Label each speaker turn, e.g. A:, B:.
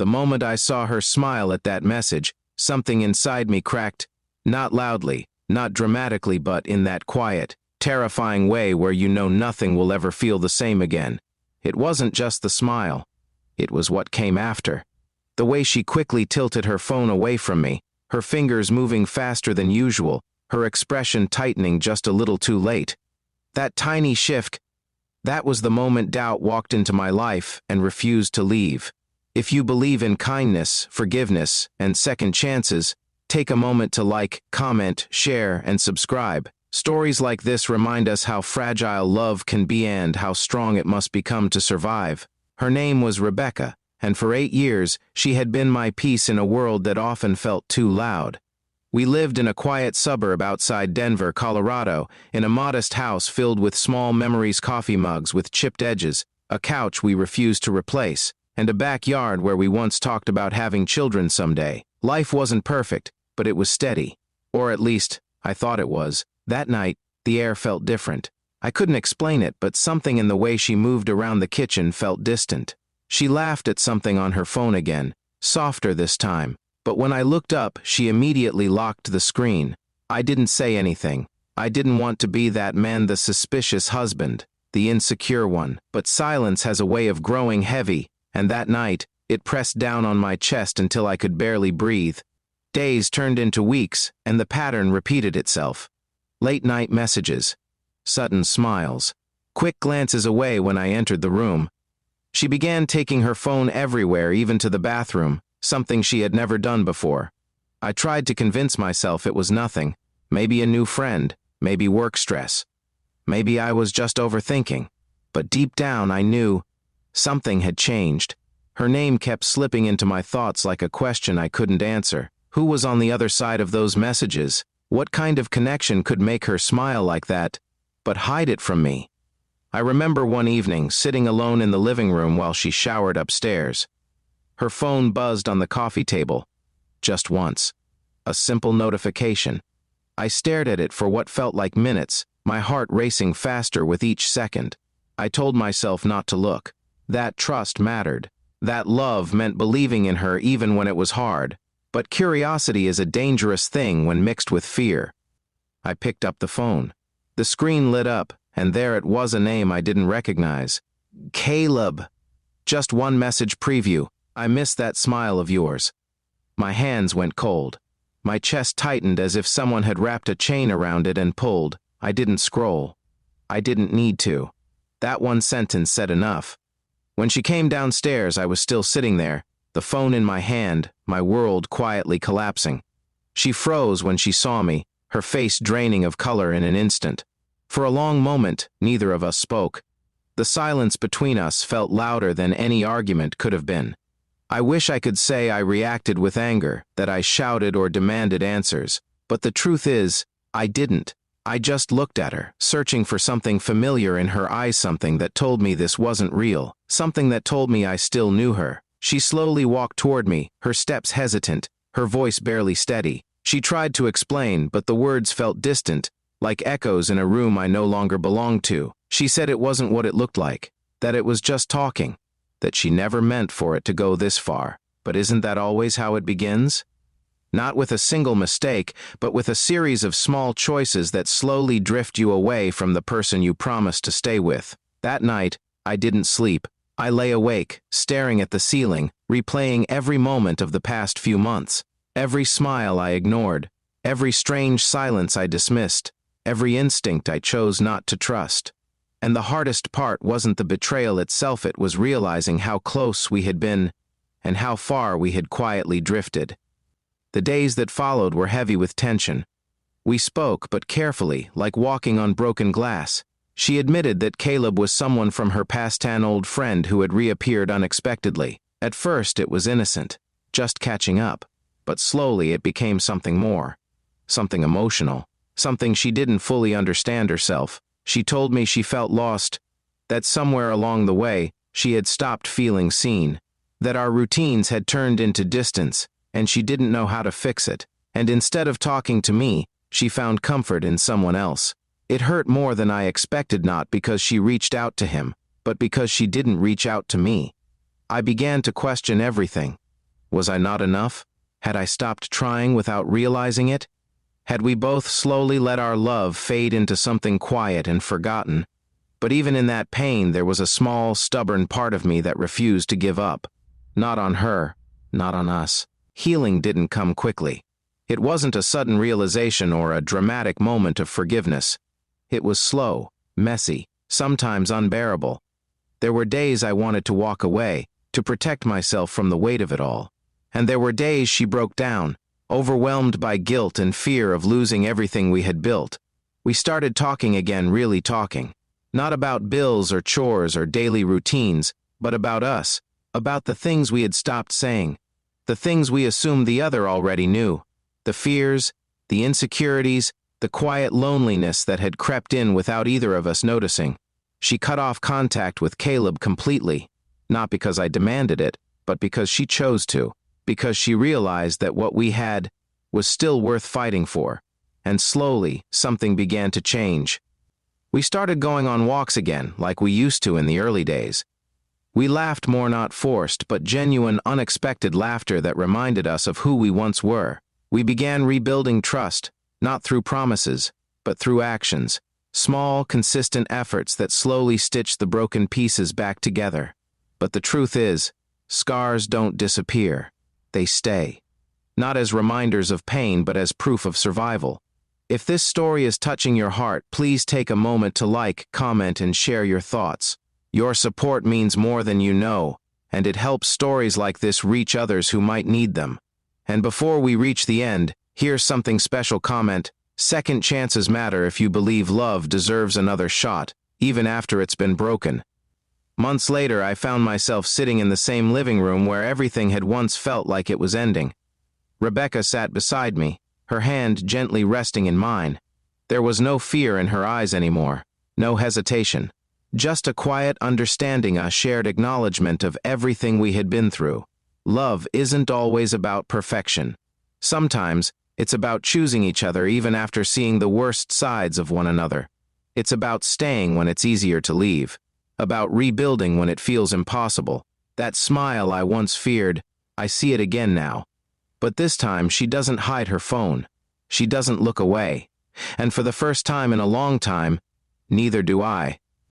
A: The moment I saw her smile at that message, something inside me cracked, not loudly, not dramatically, but in that quiet, terrifying way where you know nothing will ever feel the same again. It wasn't just the smile. It was what came after. The way she quickly tilted her phone away from me, her fingers moving faster than usual, her expression tightening just a little too late. That tiny shift, that was the moment doubt walked into my life and refused to leave. If you believe in kindness, forgiveness, and second chances, take a moment to like, comment, share, and subscribe. Stories like this remind us how fragile love can be and how strong it must become to survive. Her name was Rebecca, and for 8 years, she had been my peace in a world that often felt too loud. We lived in a quiet suburb outside Denver, Colorado, in a modest house filled with small memories coffee mugs with chipped edges, a couch we refused to replace, and a backyard where we once talked about having children someday. Life wasn't perfect, but it was steady. Or at least, I thought it was. That night, the air felt different. I couldn't explain it, but something in the way she moved around the kitchen felt distant. She laughed at something on her phone again, softer this time. But when I looked up, she immediately locked the screen. I didn't say anything. I didn't want to be that man, the suspicious husband, the insecure one. But silence has a way of growing heavy, and that night, it pressed down on my chest until I could barely breathe. Days turned into weeks, and the pattern repeated itself. Late-night messages, sudden smiles, quick glances away when I entered the room. She began taking her phone everywhere, even to the bathroom, something she had never done before. I tried to convince myself it was nothing, maybe a new friend, maybe work stress. Maybe I was just overthinking. But deep down I knew something had changed. Her name kept slipping into my thoughts like a question I couldn't answer. Who was on the other side of those messages? What kind of connection could make her smile like that, but hide it from me? I remember one evening, sitting alone in the living room while she showered upstairs. Her phone buzzed on the coffee table. Just once. A simple notification. I stared at it for what felt like minutes, my heart racing faster with each second. I told myself not to look. That trust mattered. That love meant believing in her even when it was hard. But curiosity is a dangerous thing when mixed with fear. I picked up the phone. The screen lit up, and there it was, a name I didn't recognize. Caleb. Just one message preview. I missed that smile of yours. My hands went cold. My chest tightened as if someone had wrapped a chain around it and pulled. I didn't scroll. I didn't need to. That one sentence said enough. When she came downstairs, I was still sitting there, the phone in my hand, my world quietly collapsing. She froze when she saw me, her face draining of color in an instant. For a long moment, neither of us spoke. The silence between us felt louder than any argument could have been. I wish I could say I reacted with anger, that I shouted or demanded answers, but the truth is, I didn't. I just looked at her, searching for something familiar in her eyes, something that told me this wasn't real, something that told me I still knew her. She slowly walked toward me, her steps hesitant, her voice barely steady. She tried to explain, but the words felt distant, like echoes in a room I no longer belonged to. She said it wasn't what it looked like, that it was just talking, that she never meant for it to go this far. But isn't that always how it begins? Not with a single mistake, but with a series of small choices that slowly drift you away from the person you promised to stay with. That night, I didn't sleep. I lay awake, staring at the ceiling, replaying every moment of the past few months. Every smile I ignored, every strange silence I dismissed, every instinct I chose not to trust. And the hardest part wasn't the betrayal itself, it was realizing how close we had been and how far we had quietly drifted. The days that followed were heavy with tension. We spoke, but carefully, like walking on broken glass. She admitted that Caleb was someone from her past, an old friend who had reappeared unexpectedly. At first it was innocent, just catching up, but slowly it became something more, something emotional, something she didn't fully understand herself. She told me she felt lost, that somewhere along the way she had stopped feeling seen, that our routines had turned into distance, and she didn't know how to fix it. And instead of talking to me, she found comfort in someone else. It hurt more than I expected, not because she reached out to him, but because she didn't reach out to me. I began to question everything. Was I not enough? Had I stopped trying without realizing it? Had we both slowly let our love fade into something quiet and forgotten? But even in that pain, there was a small, stubborn part of me that refused to give up. Not on her, not on us. Healing didn't come quickly. It wasn't a sudden realization or a dramatic moment of forgiveness. It was slow, messy, sometimes unbearable. There were days I wanted to walk away, to protect myself from the weight of it all. And there were days she broke down, overwhelmed by guilt and fear of losing everything we had built. We started talking again, really talking. Not about bills or chores or daily routines, but about us, about the things we had stopped saying, the things we assumed the other already knew, the fears, the insecurities, the quiet loneliness that had crept in without either of us noticing. She cut off contact with Caleb completely, not because I demanded it, but because she chose to, because she realized that what we had was still worth fighting for. And slowly, something began to change. We started going on walks again, like we used to in the early days. We laughed more, not forced, but genuine, unexpected laughter that reminded us of who we once were. We began rebuilding trust, not through promises, but through actions, small, consistent efforts that slowly stitched the broken pieces back together. But the truth is, scars don't disappear. They stay. Not as reminders of pain, but as proof of survival. If this story is touching your heart, please take a moment to like, comment, and share your thoughts. Your support means more than you know, and it helps stories like this reach others who might need them. And before we reach the end, here's something special. Comment: second chances matter if you believe love deserves another shot, even after it's been broken. Months later, I found myself sitting in the same living room where everything had once felt like it was ending. Rebecca sat beside me, her hand gently resting in mine. There was no fear in her eyes anymore, no hesitation. Just a quiet understanding, a shared acknowledgement of everything we had been through. Love isn't always about perfection. Sometimes, it's about choosing each other even after seeing the worst sides of one another. It's about staying when it's easier to leave. About rebuilding when it feels impossible. That smile I once feared, I see it again now. But this time, she doesn't hide her phone. She doesn't look away. And for the first time in a long time, neither do I.